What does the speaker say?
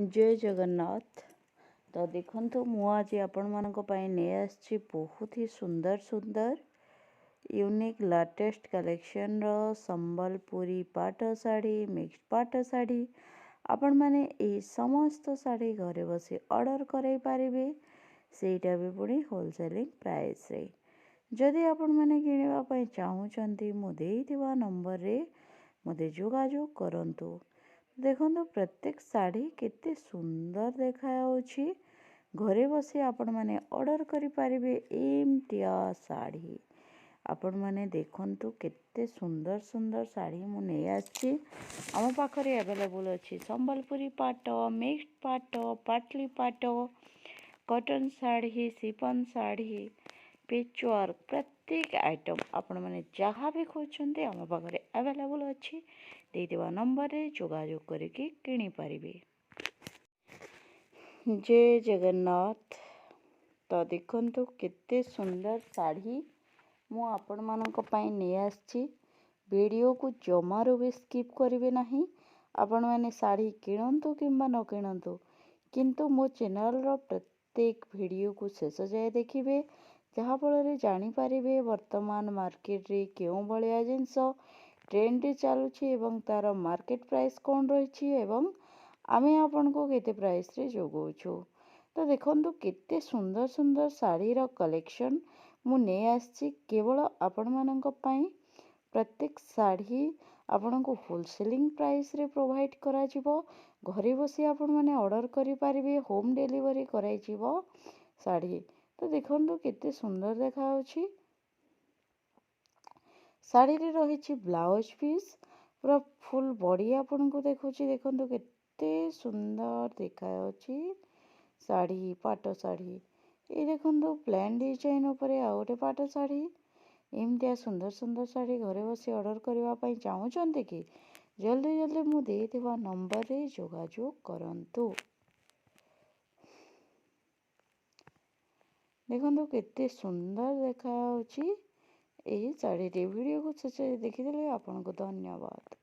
जय जगन्नाथ। तो देखो मु आज आपण नहीं आसी बहुत ही सुंदर सुंदर यूनिक लेटेस्ट कलेक्शन रो संबलपुरी पाट शाढ़ी मिक्स पाट शाढ़ी आपण माने ए समस्त शाढ़ी घरे बसी ऑर्डर करई पारिबे सेटा भी पुणी होलसेलिंग प्राइस रे। जदि आपण माने किनिबा पई चाहुचंती मु देइथिबा नंबर रे मते जोगाजोग करंतु। देखो प्रत्येक शाढ़ी केते सुंदर देखा घरे बसी आपण माने ऑर्डर करि पारिबे एमतिया शाढ़ी। आपण माने देखंतु केते सुंदर सुंदर शाढ़ी मु नै आछि आम पाखरे अवेलेबल अछि संबलपुरी पाट मिक्स पाट पाटली पाट cotton sari chiffon sari patchwork प्रत्येक आइटम आपण माने जहाँ भी खोजते आम पाखरे अवेलेबल अछि देइदेवा नंबर रे जोगाजोग करके किणी पारिबे। जय जगन्नाथ। तो देखंतु केते सुंदर शाढ़ी मु आपण मानक पई नै आछि। वीडियो को जमारो भी स्किप करिवे नाही। आपण माने शाढ़ी किणंतु किंबा न किणंतु किंतु मो चैनल रो प्रत्येक वीडियो को शेष जाए देखिबे जहाँ फल जानी पारिबे वर्तमान मार्केट रे केउ भलिया जिंस ट्रेंड रे चलुछि एवं तार मार्केट प्राइस कौन रही एवं आमे आपन को केते प्राइस रे जोगौछु। तो देखंतु केते सुंदर सुंदर शाढ़ी रो कलेक्शन मु नै आछि केवल आपण मानक पई। प्रत्येक शाढ़ी आपण को होलसेलिंग प्राइस रे प्रोवाइड करा जिवो। घरे बसी आपण माने ऑर्डर करि पारिबे होम डिलीवरी कराई जिवो शाढ़ी। तो देखंतु केते सुंदर देखा होछि। शाढ़ी रे रही ब्लाउज पीस पूरा फुल बॉडी आपन को देखुछि। देखंतु केते सुंदर देखा होछि शाढ़ी पाट शाढ़ी। ये देखंतु प्लेन डिजाइन ऊपर आ गोटे पाट शाढ़ी एमतिया सुंदर सुंदर शाढ़ी घरे बसी ऑर्डर करबा पई चाहुचंती कि जल्दी जल्दी मु देइथिबा नंबर रे जोगाजोग करंतु। देखंतु केते सुंदर देखा होछि एही शाढ़ी रे। वीडियो को शेष देखिदेले आपन को धन्यवाद।